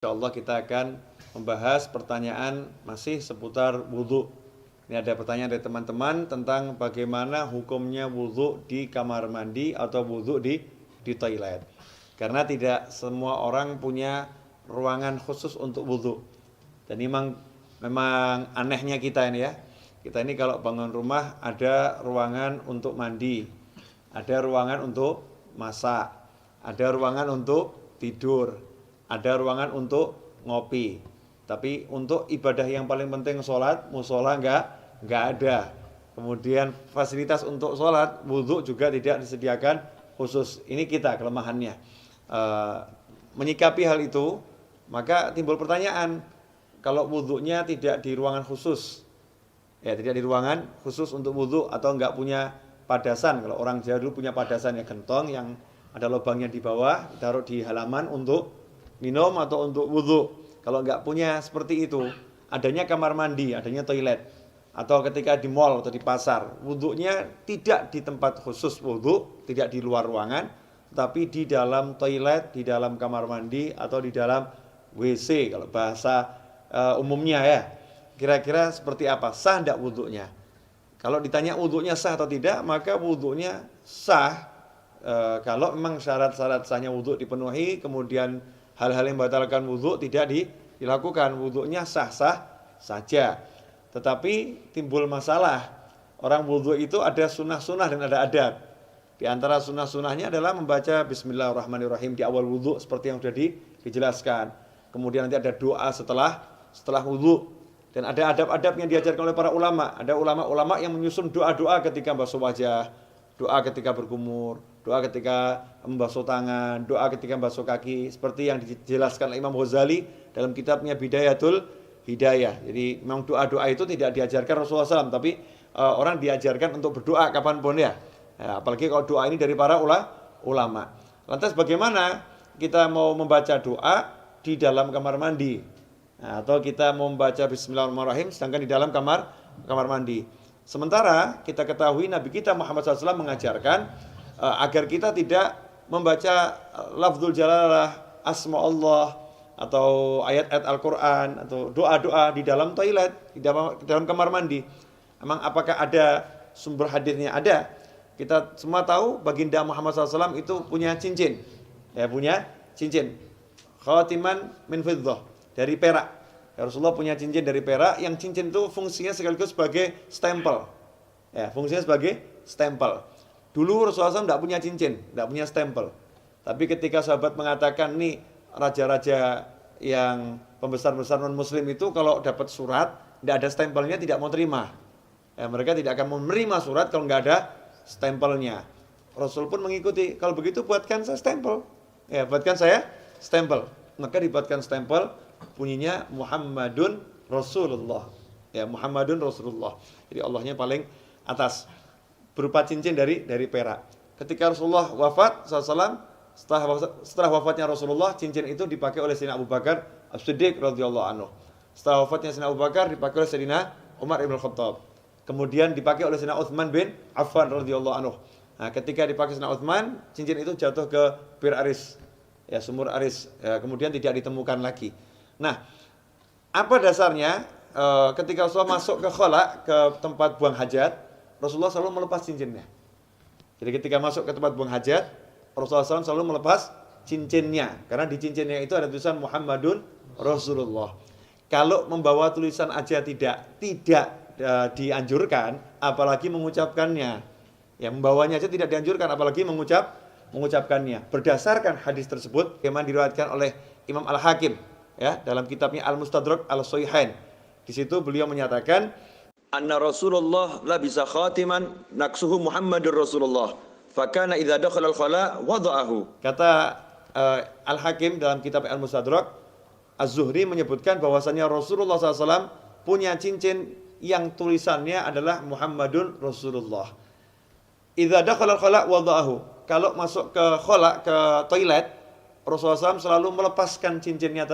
Insyaallah kita akan membahas pertanyaan masih seputar wudhu. Ini ada pertanyaan dari teman-teman tentang bagaimana hukumnya wudhu di kamar mandi atau wudhu di toilet. Karena tidak semua orang punya ruangan khusus untuk wudhu. Dan memang anehnya kita ini ya. Kita ini kalau bangun rumah ada ruangan untuk mandi, ada ruangan untuk masak, ada ruangan untuk tidur, ada ruangan untuk ngopi. Tapi untuk ibadah yang paling penting sholat, musola enggak ada. Kemudian fasilitas untuk sholat, wudhu juga tidak disediakan khusus. Ini kita kelemahannya. Menyikapi hal itu, maka timbul pertanyaan, kalau wudhunya tidak di ruangan khusus, ya tidak di ruangan khusus untuk wudhu atau enggak punya padasan. Kalau orang Jawa dulu punya padasan ya, gentong yang ada lubangnya di bawah, taruh di halaman untuk minum atau untuk wudhu. Kalau nggak punya seperti itu, adanya kamar mandi, adanya toilet, atau ketika di mall atau di pasar, wudhunya tidak di tempat khusus wudhu, tidak di luar ruangan, tapi di dalam toilet, di dalam kamar mandi, atau di dalam WC kalau bahasa umumnya ya. Kira-kira seperti apa? Sah tidak wudhunya? Kalau ditanya wudhunya sah atau tidak, maka wudhunya sah kalau memang syarat-syarat sahnya wudhu dipenuhi, kemudian hal-hal yang membatalkan wudhu tidak dilakukan, wudhunya sah-sah saja. Tetapi timbul masalah, orang wudhu itu ada sunnah-sunnah dan ada adab. Di antara sunnah-sunnahnya adalah membaca Bismillahirrahmanirrahim di awal wudhu seperti yang sudah dijelaskan. Kemudian nanti ada doa setelah wudhu. Dan ada adab-adab yang diajarkan oleh para ulama. Ada ulama-ulama yang menyusun doa-doa ketika basuh wajah, doa ketika berkumur, doa ketika membasuh tangan, doa ketika membasuh kaki, seperti yang dijelaskan oleh Imam Ghazali dalam kitabnya Bidayatul Hidayah. Jadi memang doa-doa itu tidak diajarkan Rasulullah SAW, tapi orang diajarkan untuk berdoa kapanpun ya. Apalagi kalau doa ini dari para ulama. Lantas bagaimana kita mau membaca doa di dalam kamar mandi? Atau kita mau membaca Bismillahirrahmanirrahim sedangkan di dalam kamar mandi. Sementara kita ketahui Nabi kita Muhammad SAW mengajarkan agar kita tidak membaca lafzul jalalah, asma Allah, atau ayat-ayat Al-Quran, atau doa-doa di dalam toilet, di dalam kamar mandi. Emang apakah ada sumber hadisnya? Ada. Kita semua tahu baginda Muhammad SAW itu punya cincin. Ya, punya cincin. Khatiman min fiddah, dari perak. Ya, Rasulullah punya cincin dari perak, yang cincin itu fungsinya sekaligus sebagai stempel. Ya, fungsinya sebagai stempel. Dulu Rasulullah SAW tidak punya cincin, tidak punya stempel. Tapi ketika sahabat mengatakan, nih raja-raja yang pembesar-besar non-muslim itu kalau dapat surat, tidak ada stempelnya tidak mau terima. Ya, mereka tidak akan menerima surat kalau nggak ada stempelnya. Rasul pun mengikuti, kalau begitu buatkan saya stempel. Ya, buatkan saya stempel. Maka dibuatkan stempel, bunyinya Muhammadun Rasulullah. Ya, Muhammadun Rasulullah. Jadi Allahnya paling atas, berupa cincin dari perak. Ketika Rasulullah wafat SAW, setelah wafatnya Rasulullah, cincin itu dipakai oleh Sayyidina Abu Bakar As-Siddiq radhiyallahu anhu. Setelah wafatnya Sayyidina Abu Bakar dipakai oleh Sayyidina Umar ibn Khattab. Kemudian dipakai oleh Sayyidina Utsman bin Affan radhiyallahu anhu. Nah, ketika dipakai Sayyidina Utsman, cincin itu jatuh ke Bir Aris, ya, sumur Aris. Ya, kemudian tidak ditemukan lagi. Nah, apa dasarnya? Ketika Rasulullah masuk ke khala, ke tempat buang hajat, Rasulullah selalu melepas cincinnya. Jadi ketika masuk ke tempat buang hajat, Rasulullah SAW selalu melepas cincinnya. Karena di cincinnya itu ada tulisan Muhammadun Rasulullah. Kalau membawa tulisan aja tidak dianjurkan, apalagi mengucapkannya. Ya, membawanya aja tidak dianjurkan, apalagi mengucapkannya. Berdasarkan hadis tersebut, yang diriwayatkan oleh Imam Al-Hakim, ya, dalam kitabnya Al-Mustadrak Al-Sahihain. Di situ beliau menyatakan, anna Rasulullah labisa khatiman naksuhu Muhammadur Rasulullah fakana idza dakhala al-khala wada'ahu. Kata Al-Hakim dalam kitab Al-Mustadrak, Az-Zuhri menyebutkan bahwasanya Rasulullah SAW punya cincin yang tulisannya adalah Muhammadun Rasulullah. Idza dakhala al-khala wada'ahu. Kalau masuk ke khala, ke toilet, Rasulullah SAW selalu melepaskan cincinnya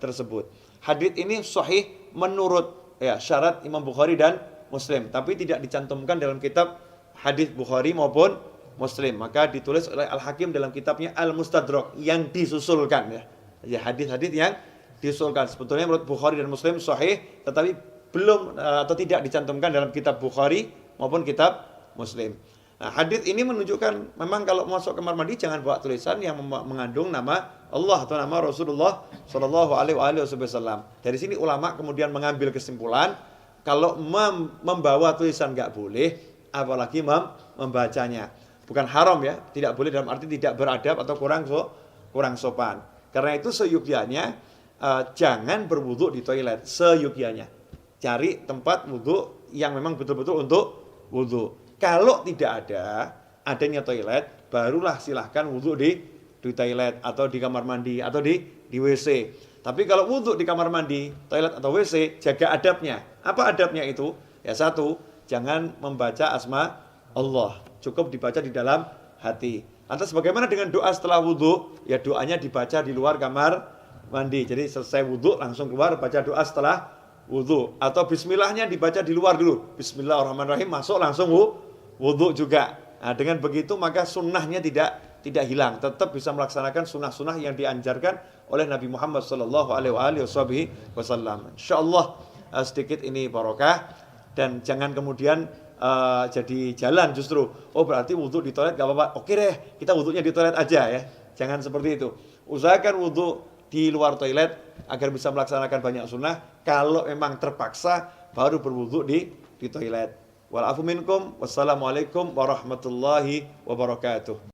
tersebut. Hadits ini sahih menurut syarat Imam Bukhari dan Muslim, tapi tidak dicantumkan dalam kitab hadis Bukhari maupun Muslim. Maka ditulis oleh Al-Hakim dalam kitabnya Al-Mustadrak yang disusulkan, ya hadis-hadis yang diusulkan. Sebetulnya menurut Bukhari dan Muslim sahih, tetapi belum atau tidak dicantumkan dalam kitab Bukhari maupun kitab Muslim. Nah, hadis ini menunjukkan memang kalau masuk kamar mandi jangan bawa tulisan yang mengandung nama Allah atau nama Rasulullah Shallallahu Alaihi Wasallam. Dari sini ulama kemudian mengambil kesimpulan kalau membawa tulisan nggak boleh, apalagi membacanya. Bukan haram ya, tidak boleh dalam arti tidak beradab atau kurang sopan. Karena itu seyukyanya jangan berwudu di toilet, seyukyanya. Cari tempat wudu yang memang betul-betul untuk wudu. Kalau tidak adanya toilet, barulah silahkan wudu di toilet atau di kamar mandi atau di WC. Tapi kalau wudu di kamar mandi, toilet atau WC, jaga adabnya. Apa adabnya itu? Ya satu, jangan membaca asma Allah. Cukup dibaca di dalam hati. Lantas bagaimana dengan doa setelah wudu? Ya doanya dibaca di luar kamar mandi. Jadi selesai wudu langsung keluar baca doa setelah wudu. Atau bismillahnya dibaca di luar dulu. Bismillahirrahmanirrahim, masuk langsung wudu juga. Nah, dengan begitu maka sunnahnya tidak hilang, tetap bisa melaksanakan sunnah-sunnah yang dianjarkan oleh Nabi Muhammad Sallallahu Alaihi Wasallam. Insyaallah sedikit ini barokah dan jangan kemudian jadi jalan justru. Oh berarti wudu di toilet gak apa-apa. Oke deh, kita wudunya di toilet aja ya. Jangan seperti itu. Usahakan wudu di luar toilet agar bisa melaksanakan banyak sunnah. Kalau memang terpaksa baru berwudu di toilet. Wal afu minkum. Wassalamualaikum warahmatullahi wabarakatuh.